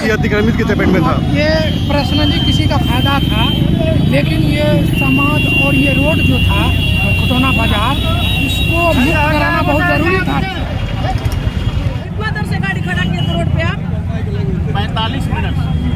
किसी अतिक्रमित की चपेट में था। ये पर्सनली किसी का फायदा था, लेकिन ये समाज और ये रोड जो था खुटौना बाजार, इसको मुक्त कराना बहुत जरूरी था। कितना देर से गाड़ी खड़ा किए थे रोड पे आप? 45 मिनट।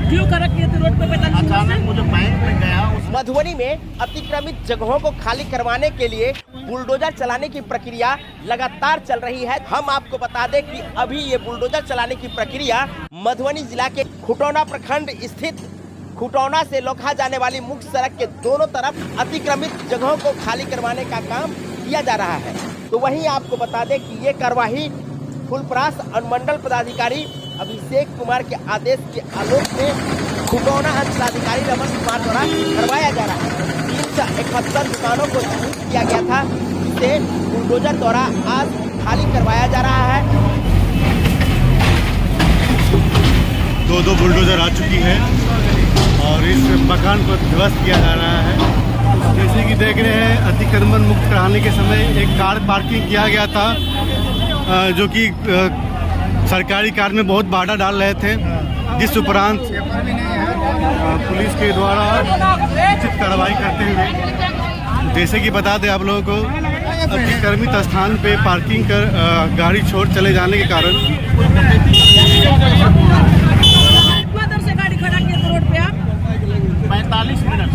क्यों खड़ा किए थे रोड पे 45 मिनट? अचानक मुझे बैंक में गया। मधुबनी में अतिक्रमित जगहों को खाली करवाने के लिए बुलडोजर चलाने की प्रक्रिया लगातार चल रही है। हम आपको बता दें कि अभी ये बुलडोजर चलाने की प्रक्रिया मधुबनी जिला के खुटौना प्रखंड स्थित खुटौना से लोखा जाने वाली मुख्य सड़क के दोनों तरफ अतिक्रमित जगहों को खाली करवाने का काम किया जा रहा है। तो वहीं आपको बता दें कि ये कार्यवाही फुलपरास अनुमंडल पदाधिकारी अभिषेक कुमार के आदेश के आलोक में खुटौना अंचलाधिकारी रमन कुमार द्वारा करवाया जा रहा है। 371 दुकानों को चिन्हित किया गया था, जिसे बुलडोजर द्वारा आज खाली करवाया जा रहा है। दो बुलडोजर आ चुकी है और इस मकान को ध्वस्त किया जा रहा है। जैसे कि देख रहे हैं, अतिक्रमण मुक्त कराने के समय एक कार पार्किंग किया गया था, जो कि सरकारी कार में बहुत बाधा डाल रहे थे, जिस उपरांत पुलिस के द्वारा उचित कार्रवाई करते हुए, जैसे कि बता दें आप लोगों को, अतिक्रमित स्थान पे पार्किंग कर गाड़ी छोड़ चले जाने के कारण कितना देर से गाड़ी खड़ा किए थे रोड पे आप? 45 मिनट।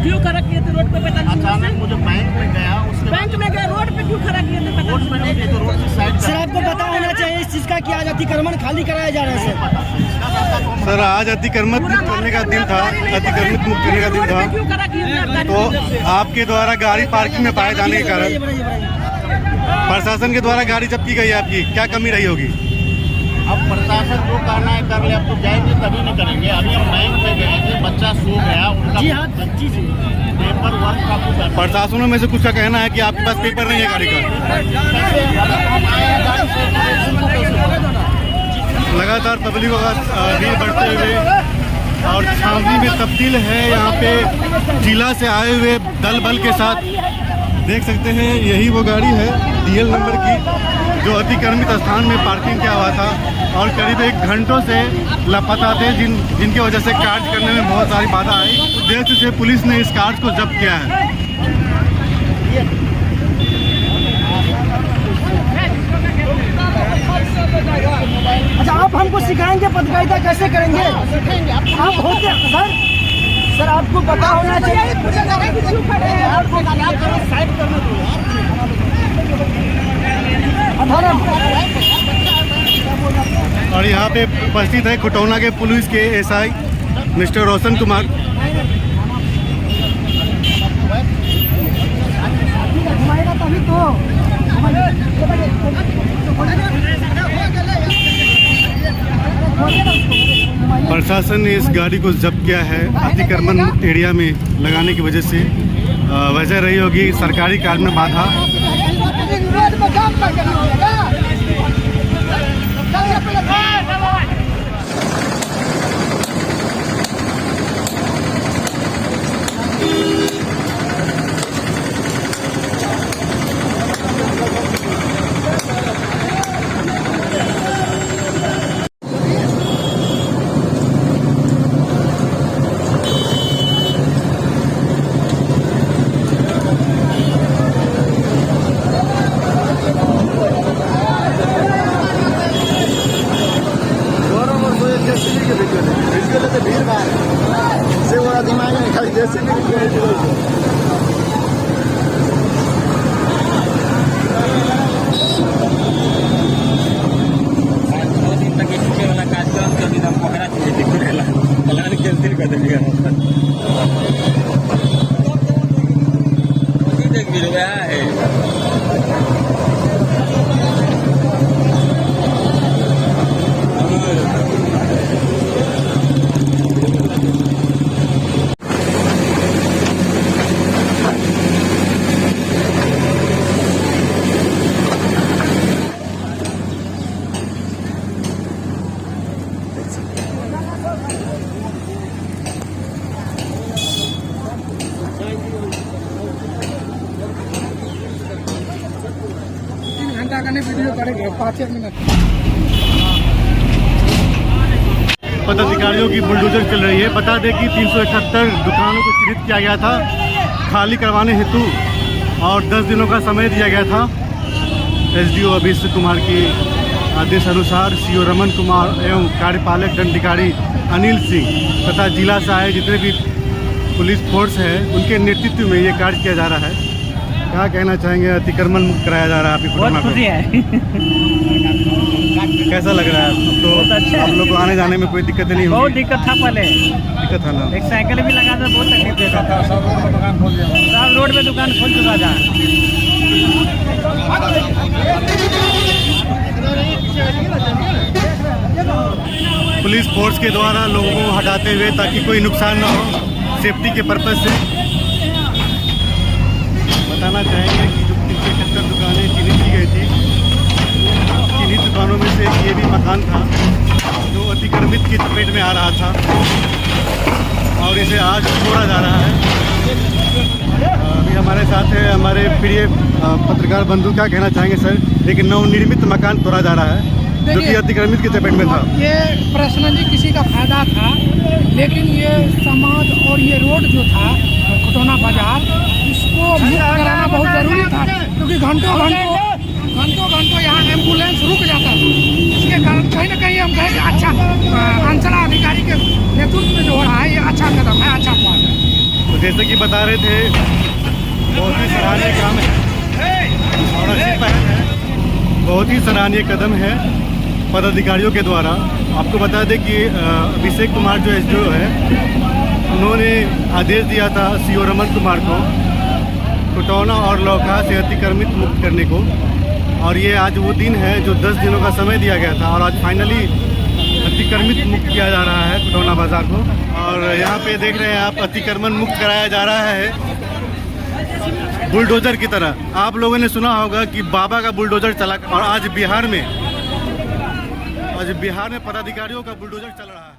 क्यों खड़ा किए थे रोड पे 45 मिनट? अचानक मुझे बैंक में गया। उसके बैंक में गए, रोड पे क्यों खड़ा किए थे? रोड पे नहीं गए तो रोड की साइड। सर, आपको पता होना चाहिए इस चीज का कि आज अतिक्रमण खाली कराया जा रहा है। सर, आज अतिक्रमित मुक्त करने का दिन था, अतिक्रमित मुक्त करने का दिन था, क्यों खड़ा किए थे आप गाड़ी? तो आपके द्वारा गाड़ी पार्किंग में पाए जाने के कारण प्रशासन के द्वारा गाड़ी जब्त की गई है। आपकी क्या कमी रही होगी? अब प्रशासन जो करना है कर ले, अब तो जाएंगे तभी नहीं करेंगे। अभी हम बैंक में गए थे, बच्चा सो गया, उनका पेपर वर्क का कुछ। प्रशासनों में से कुछ का कहना है कि आपके पास पेपर नहीं है गाड़ी का। लगातार पब्लिकों का भीड़ बढ़ते हुए और छावनी में तब्दील है। यहाँ पे जिला से आए हुए दल बल के साथ देख सकते हैं, यही वो गाड़ी है DL नंबर की, जो अतिक्रमित स्थान में पार्किंग किया हुआ था और करीब 1 घंटों से लापता थे, जिनकी वजह से कार्य करने में बहुत सारी बाधा आई। उद्देश्य से पुलिस ने इस कार्य को जब्त किया है। अच्छा, आप हमको सिखाएंगे पत्रकारिता कैसे करेंगे? आप होते सर, आपको पता होना चाहिए। और यहाँ पे उपस्थित है खुटौना के पुलिस के SI मिस्टर रोशन कुमार। प्रशासन ने इस गाड़ी को जब्त किया है अतिक्रमण मुक्त एरिया में लगाने की वजह से। वजह रही होगी सरकारी कार्य में बाधा। वीडियो करेंगे 5 मिनट। पदाधिकारियों की बुलडोजर चल रही है। बता दें कि 371 दुकानों को चिन्हित किया गया था खाली करवाने हेतु और 10 दिनों का समय दिया गया था। एसडीओ अभिषेक कुमार के आदेश अनुसार सीओ रमन कुमार एवं कार्यपालक दंडाधिकारी अनिल सिंह तथा जिला से आए जितने भी पुलिस फोर्स है उनके नेतृत्व में ये कार्य किया जा रहा है। क्या कहना चाहेंगे? अतिक्रमण मुक्त कराया जा रहा है आपकी बहुत खुशी है। कैसा लग रहा है? तो बहुत अच्छा है। आप लोग को आने जाने में कोई दिक्कत नहीं बहुत होगी? दिक्कत था पहले, दिक्कत था ना? एक साइकिल भी लगा था, बहुत तकलीफ देता था। सब रोड पे दुकान खोल चुका था। पुलिस फोर्स के द्वारा लोगों को हटाते हुए ताकि कोई नुकसान ना हो, सेफ्टी के पर्पज से बताना चाहेंगे कि जो 371 दुकानें चिन्हित की गई थी, चिन्हित दुकानों में से ये भी मकान था जो अतिक्रमित की चपेट में आ रहा था और इसे आज तोड़ा जा रहा है। अभी हमारे साथ है हमारे प्रिय पत्रकार बंधु। क्या कहना चाहेंगे सर? एक नवनिर्मित मकान तोड़ा जा रहा है जो कि अतिक्रमित की चपेट में था। ये पर्सनली किसी का फायदा था, लेकिन ये समाज और ये रोड जो था खटोना बाजार, इसको मुक्त कराना बहुत जरूरी था, क्योंकि घंटों यहाँ एम्बुलेंस रुक जाता था। इसके कारण कहीं ना कहीं हम कहें कि अच्छा अंचलाधिकारी के नेतृत्व में जो हो रहा है ये अच्छा कदम है, अच्छा बात है। तो जैसे कि बता रहे थे, बहुत ही सराहनीय काम है और अच्छी पहल है, बहुत ही सराहनीय कदम है पदाधिकारियों के द्वारा। आपको बता दें कि अभिषेक कुमार जो एसडीओ है, उन्होंने आदेश दिया था सीओ रमन कुमार को खटोना और लौका से अतिक्रमित मुक्त करने को, और ये आज वो दिन है जो 10 दिनों का समय दिया गया था और आज फाइनली अतिक्रमित मुक्त किया जा रहा है खटोना बाजार को। और यहाँ पे देख रहे हैं आप, अतिक्रमण मुक्त कराया जा रहा है बुलडोजर की तरह। आप लोगों ने सुना होगा कि बाबा का बुलडोजर चला, और आज बिहार में पदाधिकारियों का बुलडोजर चल रहा है।